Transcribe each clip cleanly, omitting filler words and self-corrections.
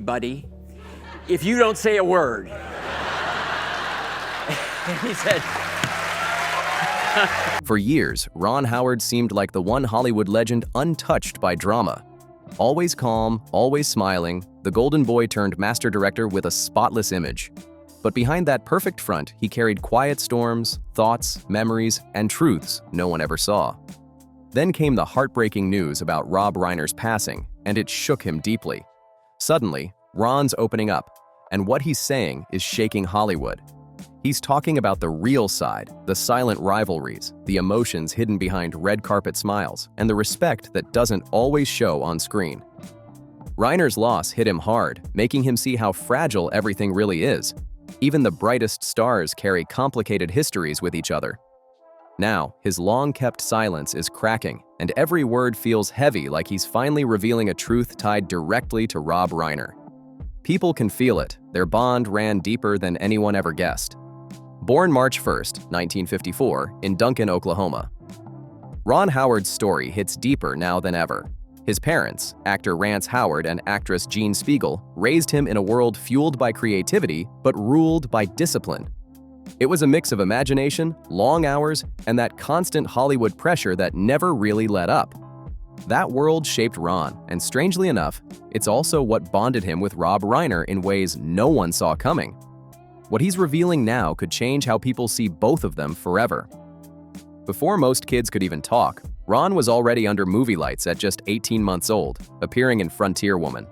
buddy, if you don't say a word. And he said, For years, Ron Howard seemed like the one Hollywood legend untouched by drama. Always calm, always smiling, the golden boy turned master director with a spotless image. But behind that perfect front, he carried quiet storms, thoughts, memories, and truths no one ever saw. Then came the heartbreaking news about Rob Reiner's passing, and it shook him deeply. Suddenly, Ron's opening up, and what he's saying is shaking Hollywood. He's talking about the real side, the silent rivalries, the emotions hidden behind red carpet smiles, and the respect that doesn't always show on screen. Reiner's loss hit him hard, making him see how fragile everything really is. Even the brightest stars carry complicated histories with each other. Now, his long-kept silence is cracking, and every word feels heavy, like he's finally revealing a truth tied directly to Rob Reiner. People can feel it. Their bond ran deeper than anyone ever guessed. Born March 1st, 1954, in Duncan, Oklahoma. Ron Howard's story hits deeper now than ever. His parents, actor Rance Howard and actress Jean Spiegel, raised him in a world fueled by creativity but ruled by discipline. It was a mix of imagination, long hours, and that constant Hollywood pressure that never really let up. That world shaped Ron, and strangely enough, it's also what bonded him with Rob Reiner in ways no one saw coming. What he's revealing now could change how people see both of them forever. Before most kids could even talk, Ron was already under movie lights at just 18 months old, appearing in Frontier Woman.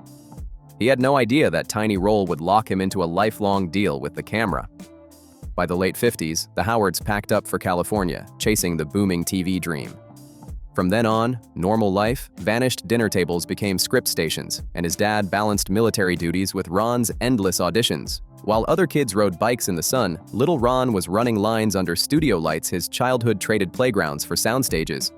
He had no idea that tiny role would lock him into a lifelong deal with the camera. By the late 50s, the Howards packed up for California, chasing the booming TV dream. From then on, normal life, vanished dinner tables became script stations, and his dad balanced military duties with Ron's endless auditions. While other kids rode bikes in the sun, little Ron was running lines under studio lights his childhood traded playgrounds for sound stages.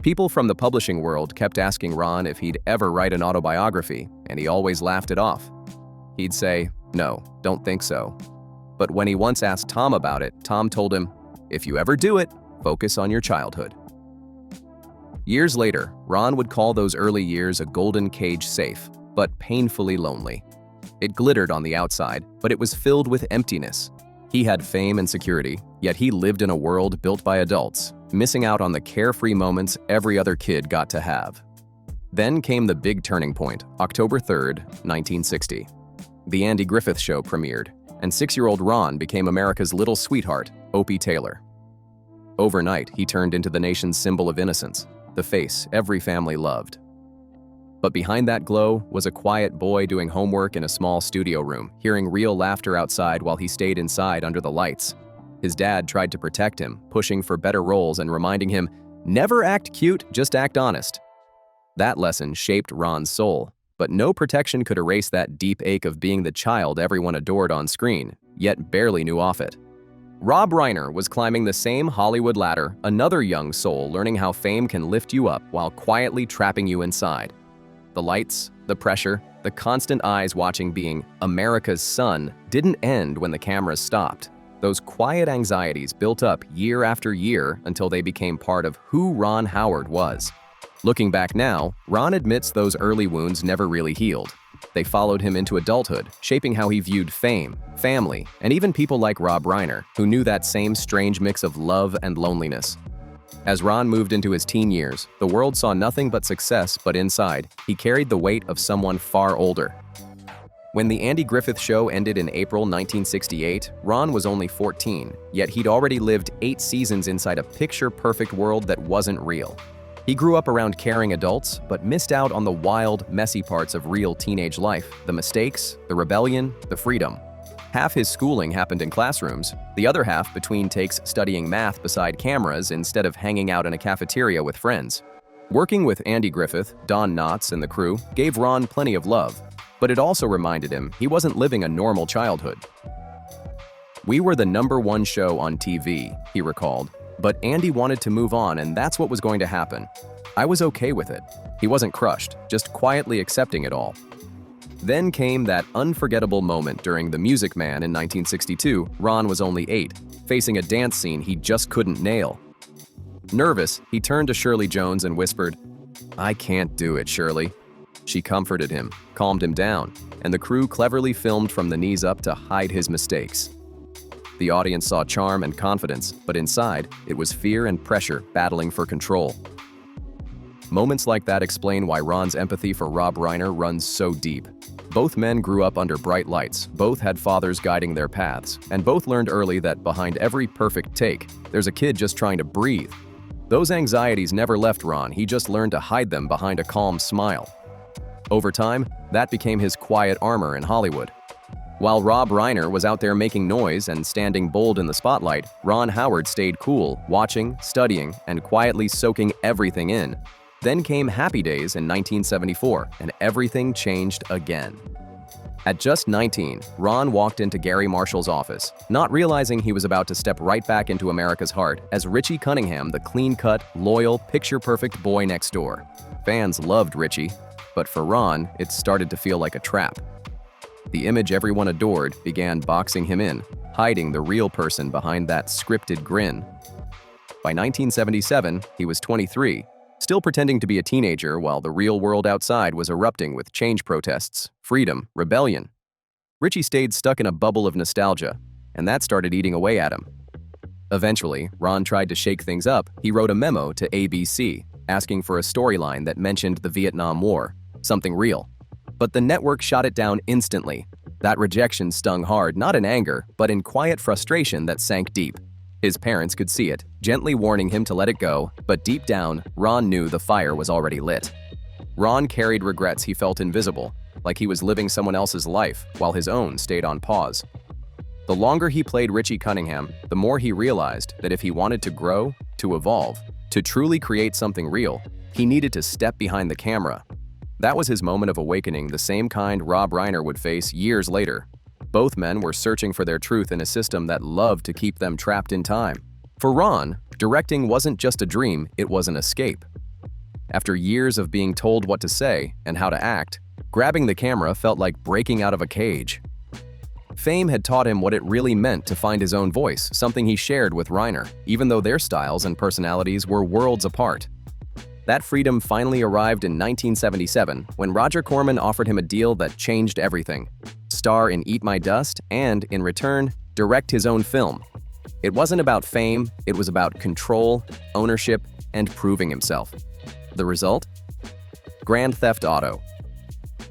People from the publishing world kept asking Ron if he'd ever write an autobiography, and he always laughed it off. He'd say, "No, don't think so." But when he once asked Tom about it, Tom told him, "If you ever do it, focus on your childhood." Years later, Ron would call those early years a golden cage safe, but painfully lonely. It glittered on the outside, but it was filled with emptiness. He had fame and security, yet he lived in a world built by adults, missing out on the carefree moments every other kid got to have. Then came the big turning point, October 3rd, 1960. The Andy Griffith Show premiered, and 6-year-old Ron became America's little sweetheart, Opie Taylor. Overnight, he turned into the nation's symbol of innocence, the face every family loved. But behind that glow was a quiet boy doing homework in a small studio room, hearing real laughter outside while he stayed inside under the lights. His dad tried to protect him, pushing for better roles and reminding him, "Never act cute, just act honest." That lesson shaped Ron's soul, but no protection could erase that deep ache of being the child everyone adored on screen, yet barely knew off it. Rob Reiner was climbing the same Hollywood ladder, another young soul learning how fame can lift you up while quietly trapping you inside. The lights, the pressure, the constant eyes watching being America's son didn't end when the cameras stopped. Those quiet anxieties built up year after year until they became part of who Ron Howard was. Looking back now, Ron admits those early wounds never really healed. They followed him into adulthood, shaping how he viewed fame, family, and even people like Rob Reiner, who knew that same strange mix of love and loneliness. As Ron moved into his teen years, the world saw nothing but success, but inside, he carried the weight of someone far older. When the Andy Griffith Show ended in April 1968, Ron was only 14, yet he'd already lived 8 seasons inside a picture-perfect world that wasn't real. He grew up around caring adults, but missed out on the wild, messy parts of real teenage life, the mistakes, the rebellion, the freedom. Half his schooling happened in classrooms, the other half between takes studying math beside cameras instead of hanging out in a cafeteria with friends. Working with Andy Griffith, Don Knotts, and the crew gave Ron plenty of love, but it also reminded him he wasn't living a normal childhood. "We were the #1 show on TV," he recalled, but Andy wanted to move on, and that's what was going to happen. I was okay with it. He wasn't crushed, just quietly accepting it all. Then came that unforgettable moment during The Music Man in 1962. Ron was only 8, facing a dance scene he just couldn't nail. Nervous, he turned to Shirley Jones and whispered, "I can't do it, Shirley." She comforted him, calmed him down, and the crew cleverly filmed from the knees up to hide his mistakes. The audience saw charm and confidence, but inside, it was fear and pressure battling for control. Moments like that explain why Ron's empathy for Rob Reiner runs so deep. Both men grew up under bright lights, both had fathers guiding their paths, and both learned early that behind every perfect take, there's a kid just trying to breathe. Those anxieties never left Ron, he just learned to hide them behind a calm smile. Over time, that became his quiet armor in Hollywood. While Rob Reiner was out there making noise and standing bold in the spotlight, Ron Howard stayed cool, watching, studying, and quietly soaking everything in. Then came Happy Days in 1974, and everything changed again. At just 19, Ron walked into Gary Marshall's office, not realizing he was about to step right back into America's heart as Richie Cunningham, the clean-cut, loyal, picture-perfect boy next door. Fans loved Richie, but for Ron, it started to feel like a trap. The image everyone adored began boxing him in, hiding the real person behind that scripted grin. By 1977, he was 23, still pretending to be a teenager while the real world outside was erupting with change protests, freedom, rebellion. Richie stayed stuck in a bubble of nostalgia, and that started eating away at him. Eventually, Ron tried to shake things up. He wrote a memo to ABC, asking for a storyline that mentioned the Vietnam War, something real. But the network shot it down instantly. That rejection stung hard, not in anger, but in quiet frustration that sank deep. His parents could see it, gently warning him to let it go, but deep down, Ron knew the fire was already lit. Ron carried regrets he felt invisible, like he was living someone else's life, while his own stayed on pause. The longer he played Richie Cunningham, the more he realized that if he wanted to grow, to evolve, to truly create something real, he needed to step behind the camera. That was his moment of awakening, the same kind Rob Reiner would face years later. Both men were searching for their truth in a system that loved to keep them trapped in time. For Ron, directing wasn't just a dream, it was an escape. After years of being told what to say and how to act, grabbing the camera felt like breaking out of a cage. Fame had taught him what it really meant to find his own voice, something he shared with Reiner, even though their styles and personalities were worlds apart. That freedom finally arrived in 1977 when Roger Corman offered him a deal that changed everything. Star in Eat My Dust and, in return, direct his own film. It wasn't about fame, it was about control, ownership, and proving himself. The result? Grand Theft Auto.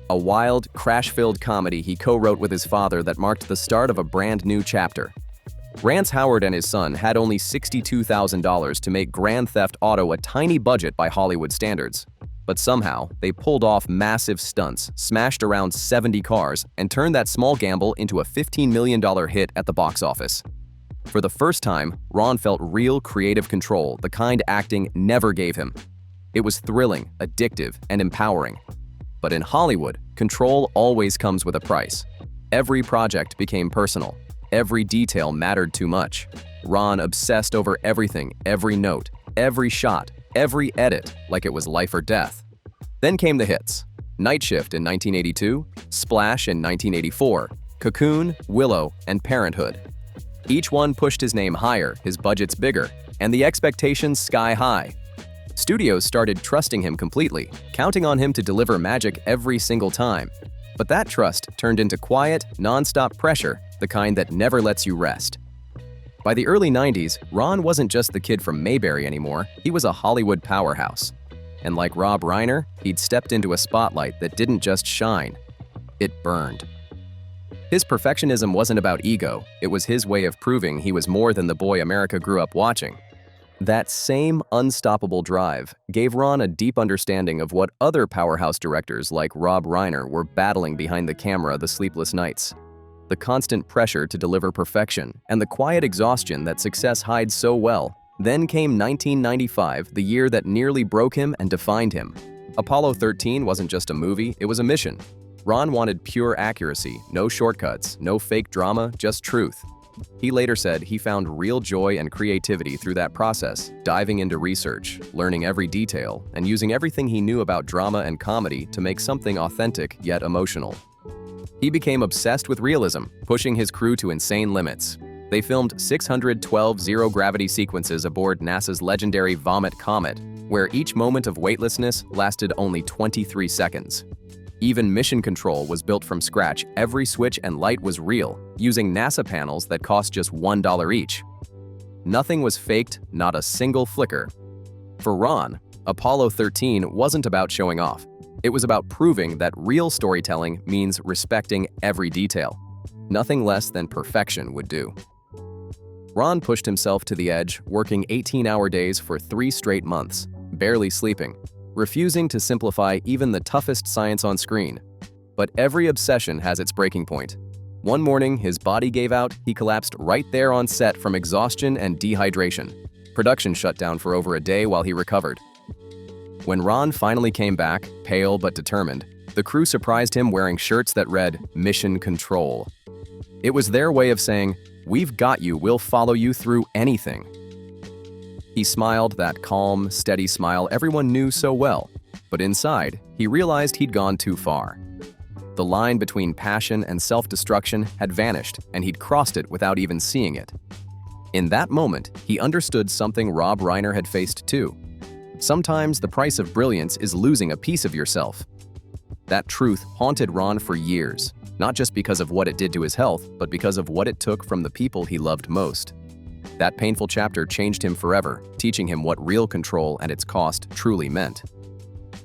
A wild, crash-filled comedy he co-wrote with his father that marked the start of a brand new chapter. Rance Howard and his son had only $62,000 to make Grand Theft Auto a tiny budget by Hollywood standards. But somehow, they pulled off massive stunts, smashed around 70 cars, and turned that small gamble into a $15 million hit at the box office. For the first time, Ron felt real creative control, the kind acting never gave him. It was thrilling, addictive, and empowering. But in Hollywood, control always comes with a price. Every project became personal. Every detail mattered too much. Ron obsessed over everything, every note, every shot, every edit, like it was life or death. Then came the hits. Night Shift in 1982, Splash in 1984, Cocoon, Willow, and Parenthood. Each one pushed his name higher, his budgets bigger, and the expectations sky high. Studios started trusting him completely, counting on him to deliver magic every single time. But that trust turned into quiet, non-stop pressure, the kind that never lets you rest. By the early 90s, Ron wasn't just the kid from Mayberry anymore, he was a Hollywood powerhouse. And like Rob Reiner, he'd stepped into a spotlight that didn't just shine, it burned. His perfectionism wasn't about ego, it was his way of proving he was more than the boy America grew up watching. That same unstoppable drive gave Ron a deep understanding of what other powerhouse directors like Rob Reiner were battling behind the camera the sleepless nights. The constant pressure to deliver perfection, and the quiet exhaustion that success hides so well. Then came 1995, the year that nearly broke him and defined him. Apollo 13 wasn't just a movie, it was a mission. Ron wanted pure accuracy, no shortcuts, no fake drama, just truth. He later said he found real joy and creativity through that process, diving into research, learning every detail, and using everything he knew about drama and comedy to make something authentic yet emotional. He became obsessed with realism, pushing his crew to insane limits. They filmed 612 zero-gravity sequences aboard NASA's legendary Vomit Comet, where each moment of weightlessness lasted only 23 seconds. Even mission control was built from scratch. Every switch and light was real, using NASA panels that cost just $1 each. Nothing was faked, not a single flicker. For Ron, Apollo 13 wasn't about showing off. It was about proving that real storytelling means respecting every detail. Nothing less than perfection would do. Ron pushed himself to the edge, working 18-hour days for 3 straight months, barely sleeping, refusing to simplify even the toughest science on screen. But every obsession has its breaking point. One morning, his body gave out. He collapsed right there on set from exhaustion and dehydration. Production shut down for over a day while he recovered. When Ron finally came back, pale but determined, the crew surprised him wearing shirts that read, "Mission Control." It was their way of saying, "We've got you, we'll follow you through anything." He smiled, that calm, steady smile everyone knew so well, but inside, he realized he'd gone too far. The line between passion and self-destruction had vanished, and he'd crossed it without even seeing it. In that moment, he understood something Rob Reiner had faced too. Sometimes the price of brilliance is losing a piece of yourself. That truth haunted Ron for years, not just because of what it did to his health, but because of what it took from the people he loved most. That painful chapter changed him forever, teaching him what real control and its cost truly meant.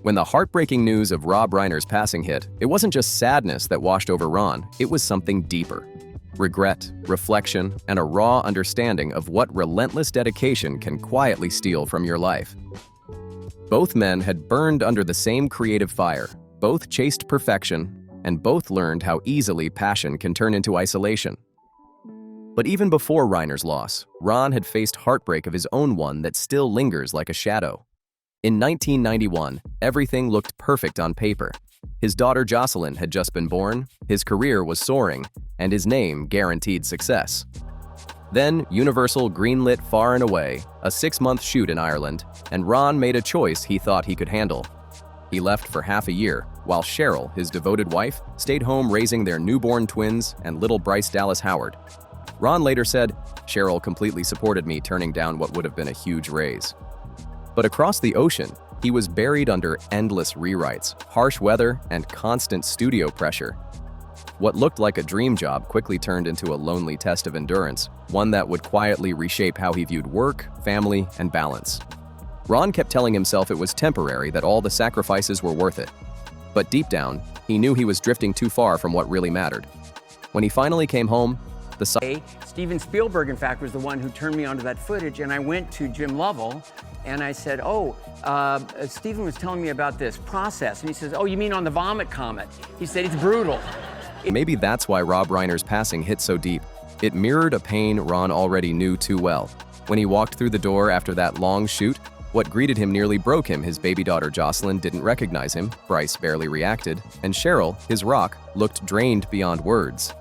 When the heartbreaking news of Rob Reiner's passing hit, it wasn't just sadness that washed over Ron, it was something deeper. Regret, reflection, and a raw understanding of what relentless dedication can quietly steal from your life. Both men had burned under the same creative fire, both chased perfection, and both learned how easily passion can turn into isolation. But even before Reiner's loss, Ron had faced heartbreak of his own, one that still lingers like a shadow. In 1991, everything looked perfect on paper. His daughter Jocelyn had just been born, his career was soaring, and his name guaranteed success. Then, Universal greenlit Far and Away, a 6-month shoot in Ireland, and Ron made a choice he thought he could handle. He left for half a year, while Cheryl, his devoted wife, stayed home raising their newborn twins and little Bryce Dallas Howard. Ron later said, "Cheryl completely supported me turning down what would have been a huge raise." But across the ocean, he was buried under endless rewrites, harsh weather, and constant studio pressure. What looked like a dream job quickly turned into a lonely test of endurance, one that would quietly reshape how he viewed work, family, and balance. Ron kept telling himself it was temporary, that all the sacrifices were worth it. But deep down, he knew he was drifting too far from what really mattered. When he finally came home, Steven Spielberg, in fact, was the one who turned me onto that footage, and I went to Jim Lovell, and I said, Steven was telling me about this process, and he says, "Oh, you mean on the Vomit Comet?" He said, "It's brutal." Maybe that's why Rob Reiner's passing hit so deep. It mirrored a pain Ron already knew too well. When he walked through the door after that long shoot, what greeted him nearly broke him. His baby daughter Jocelyn didn't recognize him, Bryce barely reacted, and Cheryl, his rock, looked drained beyond words.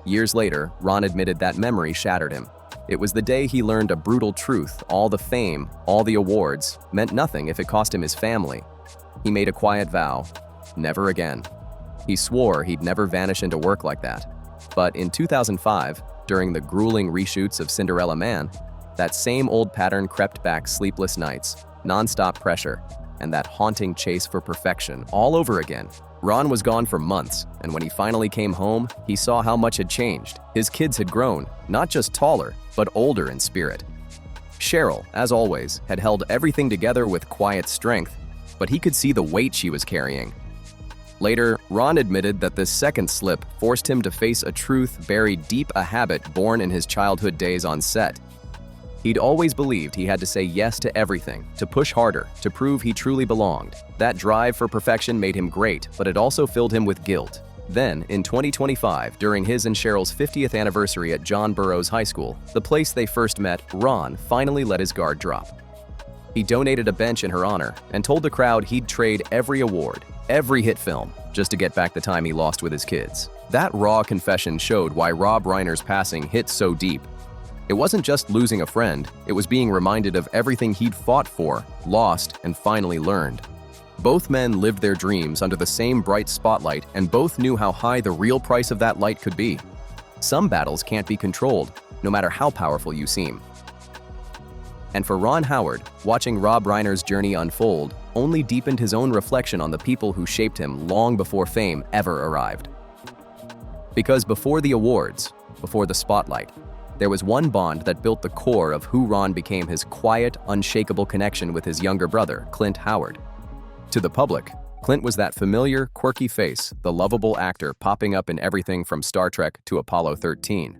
Years later, Ron admitted that memory shattered him. It was the day he learned a brutal truth: all the fame, all the awards, meant nothing if it cost him his family. He made a quiet vow: never again. He swore he'd never vanish into work like that. But in 2005, during the grueling reshoots of Cinderella Man, that same old pattern crept back: sleepless nights, non-stop pressure, and that haunting chase for perfection all over again. Ron was gone for months, and when he finally came home, he saw how much had changed. His kids had grown, not just taller, but older in spirit. Cheryl, as always, had held everything together with quiet strength, but he could see the weight she was carrying. Later, Ron admitted that this second slip forced him to face a truth buried deep, a habit born in his childhood days on set. He'd always believed he had to say yes to everything, to push harder, to prove he truly belonged. That drive for perfection made him great, but it also filled him with guilt. Then, in 2025, during his and Cheryl's 50th anniversary at John Burroughs High School, the place they first met, Ron finally let his guard drop. He donated a bench in her honor and told the crowd he'd trade every award, every hit film, just to get back the time he lost with his kids. That raw confession showed why Rob Reiner's passing hit so deep. It wasn't just losing a friend, it was being reminded of everything he'd fought for, lost, and finally learned. Both men lived their dreams under the same bright spotlight, and both knew how high the real price of that light could be. Some battles can't be controlled, no matter how powerful you seem. And for Ron Howard, watching Rob Reiner's journey unfold only deepened his own reflection on the people who shaped him long before fame ever arrived. Because before the awards, before the spotlight, there was one bond that built the core of who Ron became: his quiet, unshakable connection with his younger brother, Clint Howard. To the public, Clint was that familiar, quirky face, the lovable actor popping up in everything from Star Trek to Apollo 13.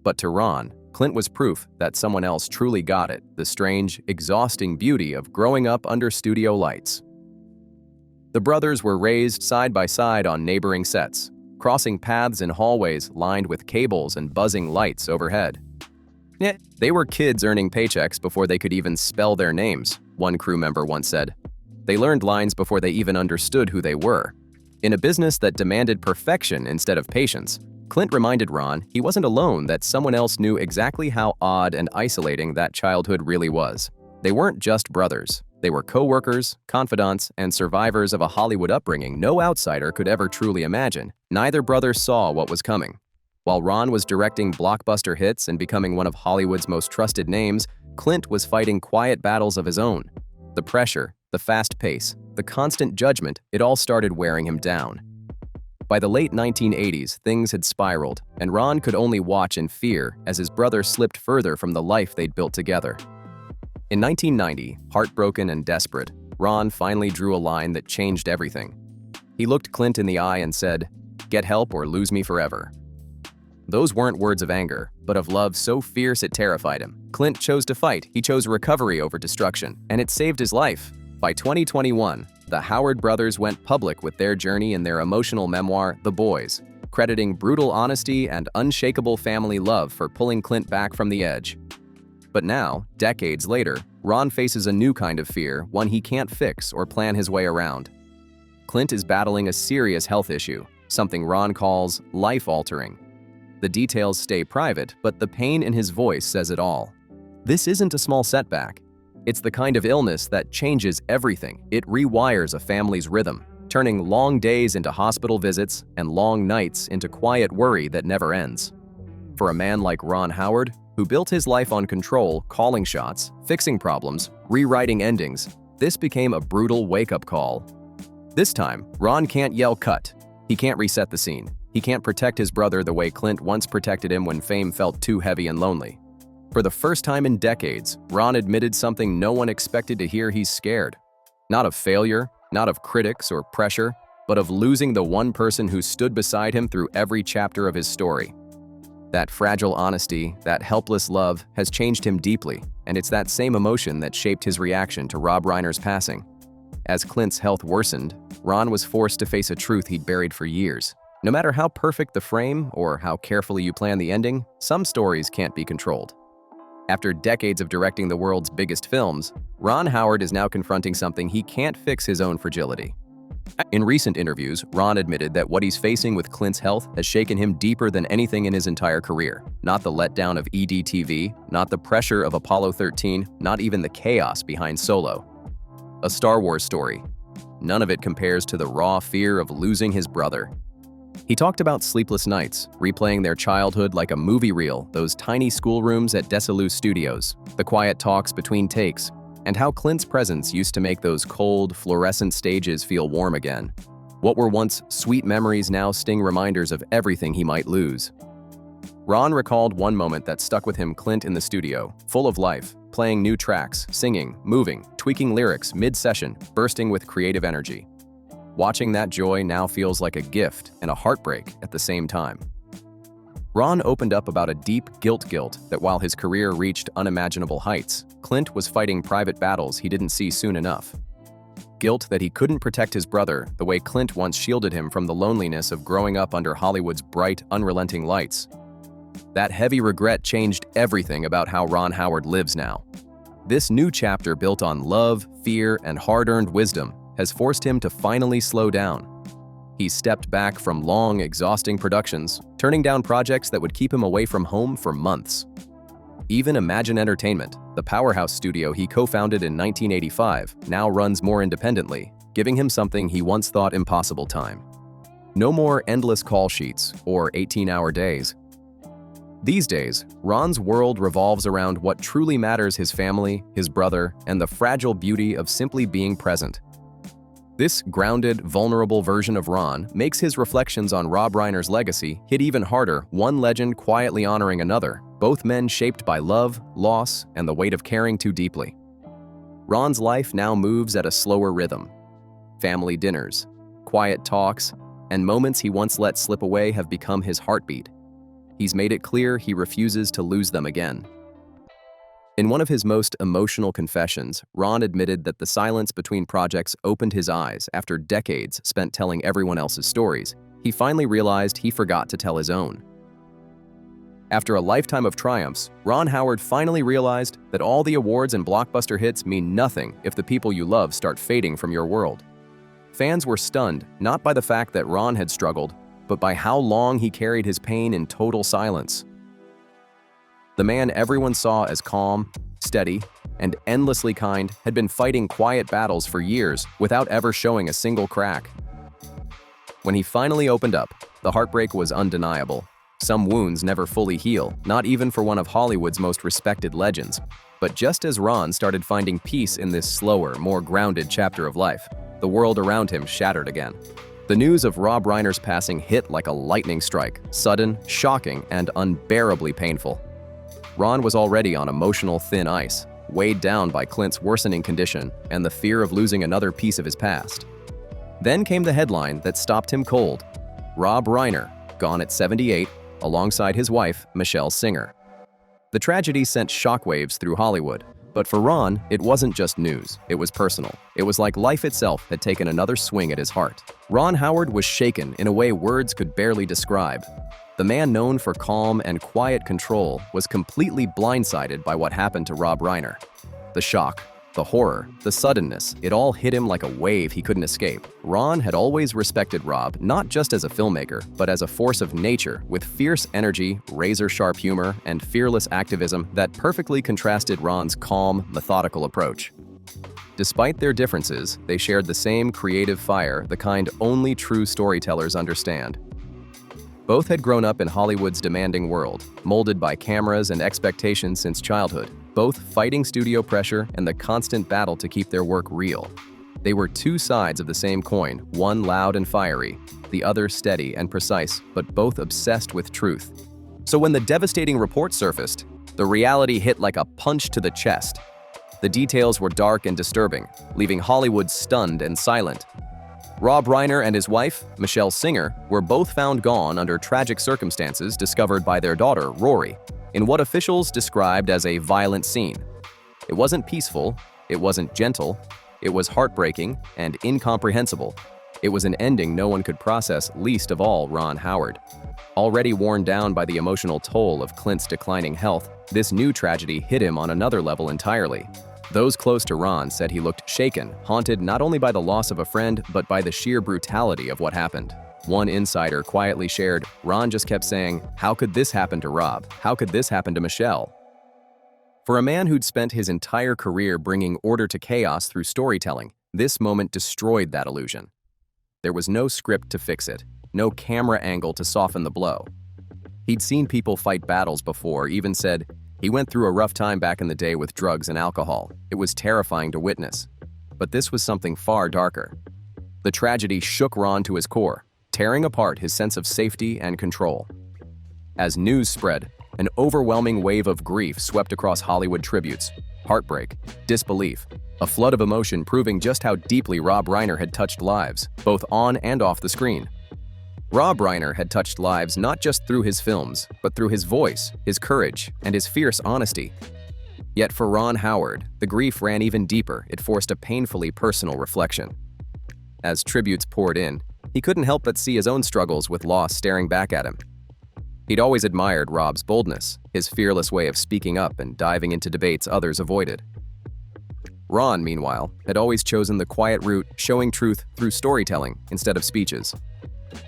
But to Ron, Clint was proof that someone else truly got it, the strange, exhausting beauty of growing up under studio lights. The brothers were raised side by side on neighboring sets, crossing paths in hallways lined with cables and buzzing lights overhead. Yet, they were kids earning paychecks before they could even spell their names, one crew member once said. They learned lines before they even understood who they were. In a business that demanded perfection instead of patience, Clint reminded Ron he wasn't alone, that someone else knew exactly how odd and isolating that childhood really was. They weren't just brothers. They were co-workers, confidants, and survivors of a Hollywood upbringing no outsider could ever truly imagine. Neither brother saw what was coming. While Ron was directing blockbuster hits and becoming one of Hollywood's most trusted names, Clint was fighting quiet battles of his own. The pressure, the fast pace, the constant judgment, it all started wearing him down. By the late 1980s, things had spiraled, and Ron could only watch in fear as his brother slipped further from the life they'd built together. In 1990, heartbroken and desperate, Ron finally drew a line that changed everything. He looked Clint in the eye and said, "Get help or lose me forever." Those weren't words of anger, but of love so fierce it terrified him. Clint chose to fight. He chose recovery over destruction, and it saved his life. By 2021, the Howard brothers went public with their journey in their emotional memoir, The Boys, crediting brutal honesty and unshakable family love for pulling Clint back from the edge. But now, decades later, Ron faces a new kind of fear, one he can't fix or plan his way around. Clint is battling a serious health issue, something Ron calls life-altering. The details stay private, but the pain in his voice says it all. This isn't a small setback. It's the kind of illness that changes everything. It rewires a family's rhythm, turning long days into hospital visits and long nights into quiet worry that never ends. For a man like Ron Howard, who built his life on control, calling shots, fixing problems, rewriting endings, this became a brutal wake-up call. This time, Ron can't yell cut. He can't reset the scene. He can't protect his brother the way Clint once protected him when fame felt too heavy and lonely. For the first time in decades, Ron admitted something no one expected to hear: he's scared. Not of failure, not of critics or pressure, but of losing the one person who stood beside him through every chapter of his story. That fragile honesty, that helpless love, has changed him deeply, and it's that same emotion that shaped his reaction to Rob Reiner's passing. As Clint's health worsened, Ron was forced to face a truth he'd buried for years. No matter how perfect the frame or how carefully you plan the ending, some stories can't be controlled. After decades of directing the world's biggest films, Ron Howard is now confronting something he can't fix: his own fragility. In recent interviews, Ron admitted that what he's facing with Clint's health has shaken him deeper than anything in his entire career. Not the letdown of EDTV, not the pressure of Apollo 13, not even the chaos behind Solo. A Star Wars story. None of it compares to the raw fear of losing his brother. He talked about sleepless nights, replaying their childhood like a movie reel, those tiny schoolrooms at Desilu Studios, the quiet talks between takes, and how Clint's presence used to make those cold, fluorescent stages feel warm again. What were once sweet memories now sting reminders of everything he might lose. Ron recalled one moment that stuck with him: Clint in the studio, full of life, playing new tracks, singing, moving, tweaking lyrics mid-session, bursting with creative energy. Watching that joy now feels like a gift and a heartbreak at the same time. Ron opened up about a deep guilt that while his career reached unimaginable heights, Clint was fighting private battles he didn't see soon enough. Guilt that he couldn't protect his brother the way Clint once shielded him from the loneliness of growing up under Hollywood's bright, unrelenting lights. That heavy regret changed everything about how Ron Howard lives now. This new chapter, built on love, fear, and hard-earned wisdom, has forced him to finally slow down. He stepped back from long, exhausting productions, turning down projects that would keep him away from home for months. Even Imagine Entertainment, the powerhouse studio he co-founded in 1985, now runs more independently, giving him something he once thought impossible: time. No more endless call sheets or 18-hour days. These days, Ron's world revolves around what truly matters: his family, his brother, and the fragile beauty of simply being present. This grounded, vulnerable version of Ron makes his reflections on Rob Reiner's legacy hit even harder, one legend quietly honoring another, both men shaped by love, loss, and the weight of caring too deeply. Ron's life now moves at a slower rhythm. Family dinners, quiet talks, and moments he once let slip away have become his heartbeat. He's made it clear he refuses to lose them again. In one of his most emotional confessions, Ron admitted that the silence between projects opened his eyes after decades spent telling everyone else's stories. He finally realized he forgot to tell his own. After a lifetime of triumphs, Ron Howard finally realized that all the awards and blockbuster hits mean nothing if the people you love start fading from your world. Fans were stunned, not by the fact that Ron had struggled, but by how long he carried his pain in total silence. The man everyone saw as calm, steady, and endlessly kind had been fighting quiet battles for years without ever showing a single crack. When he finally opened up, the heartbreak was undeniable. Some wounds never fully heal, not even for one of Hollywood's most respected legends. But just as Ron started finding peace in this slower, more grounded chapter of life, the world around him shattered again. The news of Rob Reiner's passing hit like a lightning strike, sudden, shocking, and unbearably painful. Ron was already on emotional thin ice, weighed down by Clint's worsening condition and the fear of losing another piece of his past. Then came the headline that stopped him cold: Rob Reiner, gone at 78, alongside his wife, Michelle Singer. The tragedy sent shockwaves through Hollywood, but for Ron, it wasn't just news, it was personal. It was like life itself had taken another swing at his heart. Ron Howard was shaken in a way words could barely describe. The man known for calm and quiet control was completely blindsided by what happened to Rob Reiner. The shock, the horror, the suddenness, it all hit him like a wave he couldn't escape. Ron had always respected Rob, not just as a filmmaker, but as a force of nature with fierce energy, razor-sharp humor, and fearless activism that perfectly contrasted Ron's calm, methodical approach. Despite their differences, they shared the same creative fire, the kind only true storytellers understand. Both had grown up in Hollywood's demanding world, molded by cameras and expectations since childhood, both fighting studio pressure and the constant battle to keep their work real. They were two sides of the same coin, one loud and fiery, the other steady and precise, but both obsessed with truth. So when the devastating report surfaced, the reality hit like a punch to the chest. The details were dark and disturbing, leaving Hollywood stunned and silent. Rob Reiner and his wife, Michelle Singer, were both found gone under tragic circumstances discovered by their daughter, Rory, in what officials described as a violent scene. It wasn't peaceful, it wasn't gentle, it was heartbreaking and incomprehensible. It was an ending no one could process, least of all Ron Howard. Already worn down by the emotional toll of Clint's declining health, this new tragedy hit him on another level entirely. Those close to Ron said he looked shaken, haunted not only by the loss of a friend, but by the sheer brutality of what happened. One insider quietly shared, "Ron just kept saying, 'How could this happen to Rob? How could this happen to Michelle?'" For a man who'd spent his entire career bringing order to chaos through storytelling, this moment destroyed that illusion. There was no script to fix it, no camera angle to soften the blow. He'd seen people fight battles before, even said, he went through a rough time back in the day with drugs and alcohol. It was terrifying to witness. But this was something far darker. The tragedy shook Ron to his core, tearing apart his sense of safety and control. As news spread, an overwhelming wave of grief swept across Hollywood tributes, heartbreak, disbelief, a flood of emotion proving just how deeply Rob Reiner had touched lives, both on and off the screen. Rob Reiner had touched lives not just through his films, but through his voice, his courage, and his fierce honesty. Yet for Ron Howard, the grief ran even deeper. It forced a painfully personal reflection. As tributes poured in, he couldn't help but see his own struggles with loss staring back at him. He'd always admired Rob's boldness, his fearless way of speaking up and diving into debates others avoided. Ron, meanwhile, had always chosen the quiet route, showing truth through storytelling instead of speeches.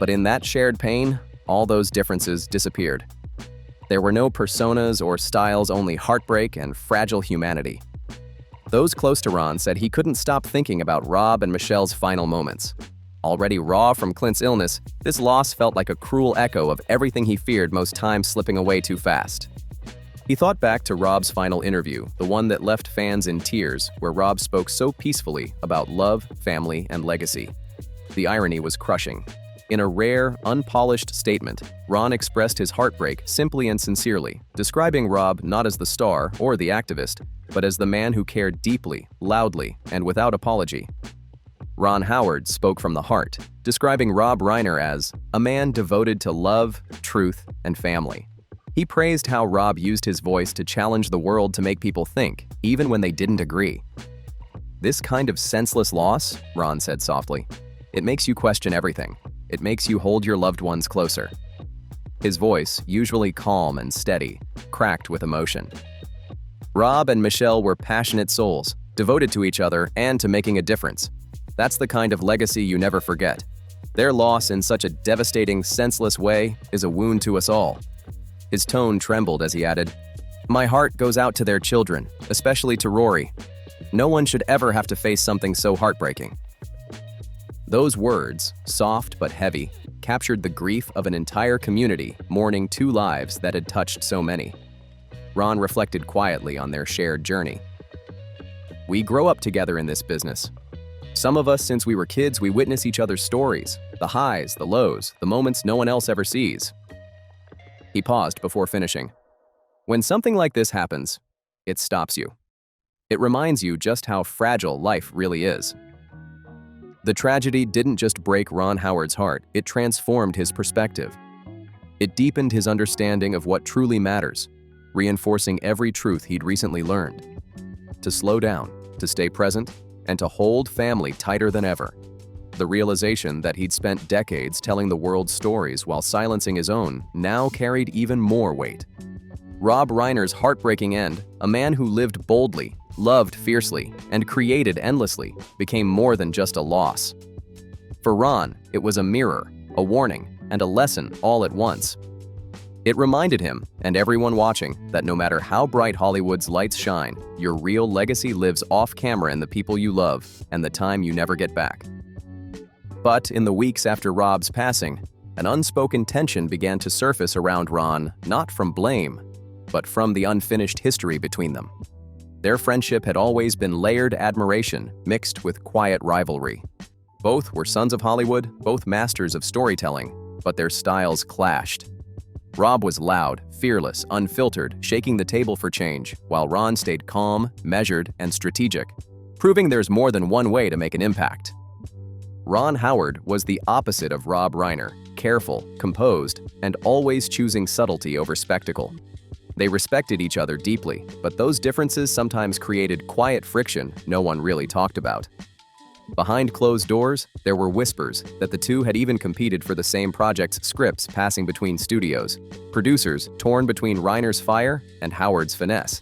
But in that shared pain, all those differences disappeared. There were no personas or styles, only heartbreak and fragile humanity. Those close to Ron said he couldn't stop thinking about Rob and Michelle's final moments. Already raw from Clint's illness, this loss felt like a cruel echo of everything he feared, most times slipping away too fast. He thought back to Rob's final interview, the one that left fans in tears, where Rob spoke so peacefully about love, family, and legacy. The irony was crushing. In a rare, unpolished statement, Ron expressed his heartbreak simply and sincerely, describing Rob not as the star or the activist, but as the man who cared deeply, loudly, and without apology. Ron Howard spoke from the heart, describing Rob Reiner as a man devoted to love, truth, and family. He praised how Rob used his voice to challenge the world to make people think, even when they didn't agree. "This kind of senseless loss," Ron said softly, "it makes you question everything. It makes you hold your loved ones closer." His voice, usually calm and steady, cracked with emotion. Rob and Michelle were passionate souls, devoted to each other and to making a difference. That's the kind of legacy you never forget. Their loss in such a devastating, senseless way is a wound to us all. His tone trembled as he added, "My heart goes out to their children, especially to Rory. No one should ever have to face something so heartbreaking." Those words, soft but heavy, captured the grief of an entire community mourning two lives that had touched so many. Ron reflected quietly on their shared journey. "We grow up together in this business. Some of us, since we were kids, we witness each other's stories, the highs, the lows, the moments no one else ever sees." He paused before finishing. "When something like this happens, it stops you. It reminds you just how fragile life really is." The tragedy didn't just break Ron Howard's heart, it transformed his perspective. It deepened his understanding of what truly matters, reinforcing every truth he'd recently learned. To slow down, to stay present, and to hold family tighter than ever. The realization that he'd spent decades telling the world stories while silencing his own now carried even more weight. Rob Reiner's heartbreaking end, a man who lived boldly, loved fiercely, and created endlessly, became more than just a loss. For Ron, it was a mirror, a warning, and a lesson all at once. It reminded him, and everyone watching, that no matter how bright Hollywood's lights shine, your real legacy lives off-camera in the people you love and the time you never get back. But in the weeks after Rob's passing, an unspoken tension began to surface around Ron, not from blame, but from the unfinished history between them. Their friendship had always been layered admiration mixed with quiet rivalry. Both were sons of Hollywood, both masters of storytelling, but their styles clashed. Rob was loud, fearless, unfiltered, shaking the table for change, while Ron stayed calm, measured, and strategic, proving there's more than one way to make an impact. Ron Howard was the opposite of Rob Reiner, careful, composed, and always choosing subtlety over spectacle. They respected each other deeply, but those differences sometimes created quiet friction no one really talked about. Behind closed doors, there were whispers that the two had even competed for the same project's scripts, passing between studios, producers torn between Reiner's fire and Howard's finesse.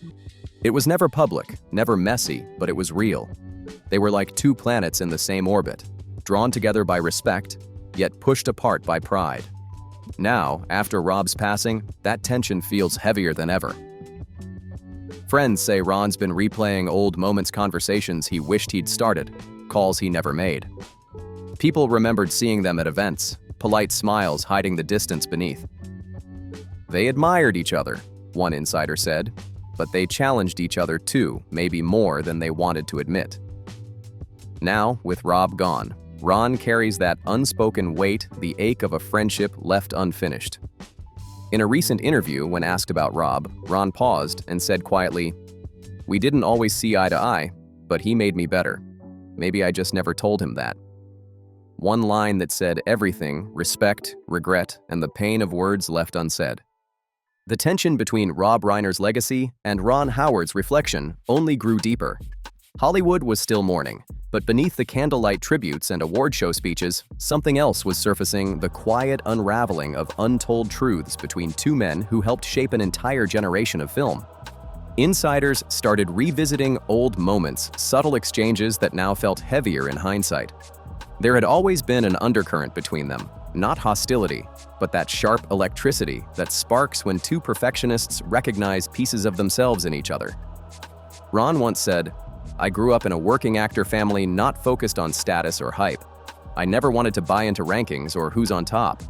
It was never public, never messy, but it was real. They were like two planets in the same orbit, drawn together by respect, yet pushed apart by pride. Now, after Rob's passing, that tension feels heavier than ever. Friends say Ron's been replaying old moments, conversations he wished he'd started, calls he never made. People remembered seeing them at events, polite smiles hiding the distance beneath. They admired each other, one insider said, but they challenged each other too, maybe more than they wanted to admit. Now, with Rob gone, Ron carries that unspoken weight, the ache of a friendship left unfinished. In a recent interview, when asked about Rob, Ron paused and said quietly, "We didn't always see eye to eye, but he made me better. Maybe I just never told him that." One line that said everything: respect, regret, and the pain of words left unsaid. The tension between Rob Reiner's legacy and Ron Howard's reflection only grew deeper. Hollywood was still mourning, but beneath the candlelight tributes and award show speeches, something else was surfacing: the quiet unraveling of untold truths between two men who helped shape an entire generation of film. Insiders started revisiting old moments, subtle exchanges that now felt heavier in hindsight. There had always been an undercurrent between them, not hostility, but that sharp electricity that sparks when two perfectionists recognize pieces of themselves in each other. Ron once said, "I grew up in a working actor family not focused on status or hype. I never wanted to buy into rankings or who's on top.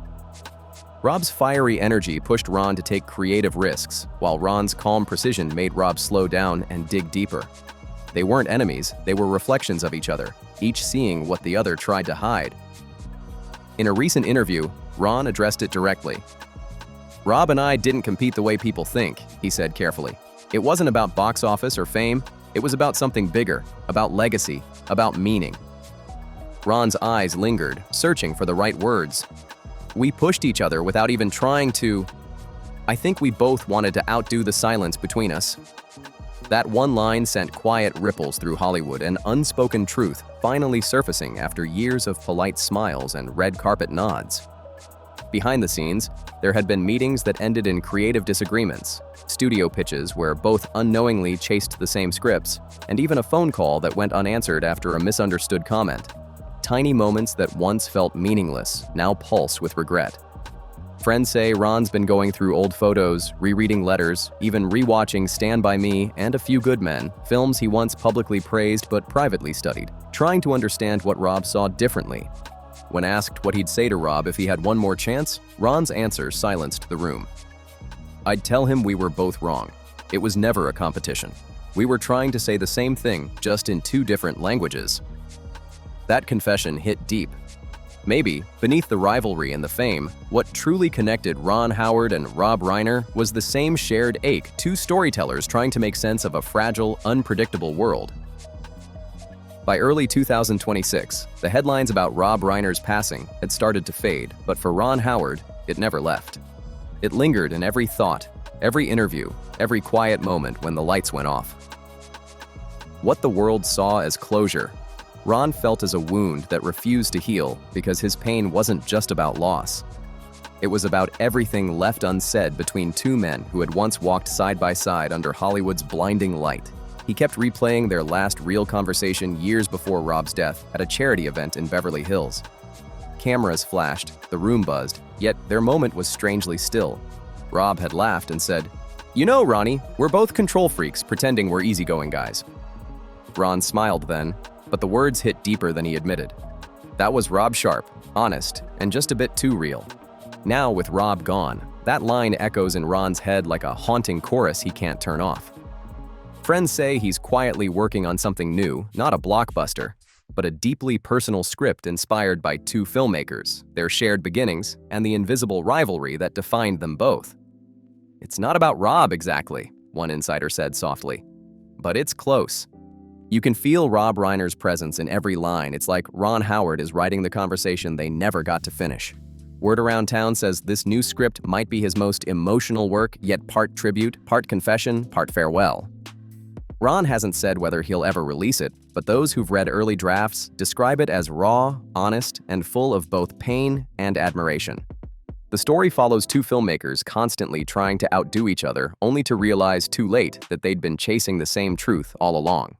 Rob's fiery energy pushed Ron to take creative risks, while Ron's calm precision made Rob slow down and dig deeper. They weren't enemies, they were reflections of each other, each seeing what the other tried to hide. In a recent interview, Ron addressed it directly. "Rob and I didn't compete the way people think," he said carefully. "It wasn't about box office or fame, it was about something bigger, about legacy, about meaning." Ron's eyes lingered, searching for the right words. "We pushed each other without even trying to. I think we both wanted to outdo the silence between us." That one line sent quiet ripples through Hollywood, an unspoken truth finally surfacing after years of polite smiles and red carpet nods. Behind the scenes, there had been meetings that ended in creative disagreements, studio pitches where both unknowingly chased the same scripts, and even a phone call that went unanswered after a misunderstood comment. Tiny moments that once felt meaningless now pulse with regret. Friends say Ron's been going through old photos, rereading letters, even rewatching Stand By Me and A Few Good Men, films he once publicly praised but privately studied, trying to understand what Rob saw differently. When asked what he'd say to Rob if he had one more chance, Ron's answer silenced the room. "I'd tell him we were both wrong. It was never a competition. We were trying to say the same thing, just in two different languages." That confession hit deep. Maybe, beneath the rivalry and the fame, what truly connected Ron Howard and Rob Reiner was the same shared ache, two storytellers trying to make sense of a fragile, unpredictable world. By early 2026, the headlines about Rob Reiner's passing had started to fade, but for Ron Howard, it never left. It lingered in every thought, every interview, every quiet moment when the lights went off. What the world saw as closure, Ron felt as a wound that refused to heal because his pain wasn't just about loss. It was about everything left unsaid between two men who had once walked side by side under Hollywood's blinding light. He kept replaying their last real conversation years before Rob's death at a charity event in Beverly Hills. Cameras flashed, the room buzzed, yet their moment was strangely still. Rob had laughed and said, "You know, Ronnie, we're both control freaks pretending we're easygoing guys." Ron smiled then, but the words hit deeper than he admitted. That was Rob Sharp, honest, and just a bit too real. Now, with Rob gone, that line echoes in Ron's head like a haunting chorus he can't turn off. Friends say he's quietly working on something new, not a blockbuster, but a deeply personal script inspired by two filmmakers, their shared beginnings, and the invisible rivalry that defined them both. "It's not about Rob exactly," one insider said softly, "but it's close." You can feel Rob Reiner's presence in every line. It's like Ron Howard is writing the conversation they never got to finish. Word around town says this new script might be his most emotional work, yet part tribute, part confession, part farewell. Ron hasn't said whether he'll ever release it, but those who've read early drafts describe it as raw, honest, and full of both pain and admiration. The story follows two filmmakers constantly trying to outdo each other, only to realize too late that they'd been chasing the same truth all along.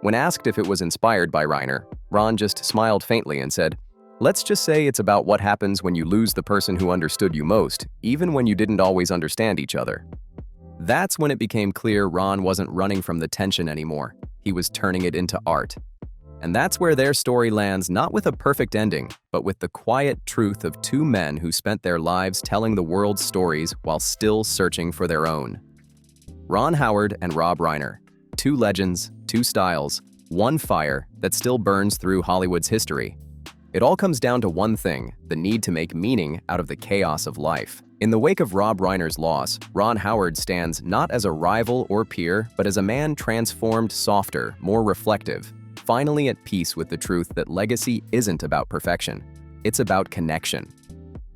When asked if it was inspired by Reiner, Ron just smiled faintly and said, "Let's just say it's about what happens when you lose the person who understood you most, even when you didn't always understand each other." That's when it became clear Ron wasn't running from the tension anymore. He was turning it into art. And that's where their story lands, not with a perfect ending, but with the quiet truth of two men who spent their lives telling the world's stories while still searching for their own. Ron Howard and Rob Reiner. Two legends, two styles, one fire that still burns through Hollywood's history. It all comes down to one thing, the need to make meaning out of the chaos of life. In the wake of Rob Reiner's loss, Ron Howard stands not as a rival or peer, but as a man transformed softer, more reflective, finally at peace with the truth that legacy isn't about perfection. It's about connection.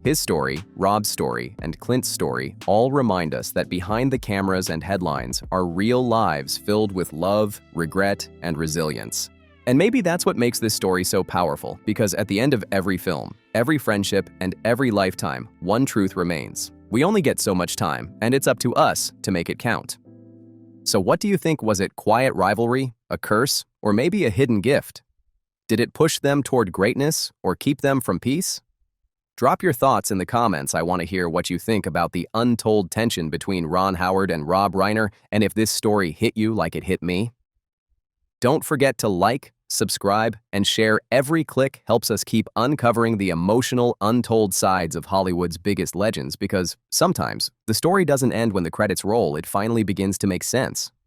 His story, Rob's story, and Clint's story all remind us that behind the cameras and headlines are real lives filled with love, regret, and resilience. And maybe that's what makes this story so powerful, because at the end of every film, every friendship, and every lifetime, one truth remains. We only get so much time, and it's up to us to make it count. So what do you think? Was it quiet rivalry, a curse, or maybe a hidden gift? Did it push them toward greatness or keep them from peace? Drop your thoughts in the comments. I want to hear what you think about the untold tension between Ron Howard and Rob Reiner, and if this story hit you like it hit me. Don't forget to like, subscribe, and share. Every click helps us keep uncovering the emotional, untold sides of Hollywood's biggest legends, because sometimes the story doesn't end when the credits roll, it finally begins to make sense.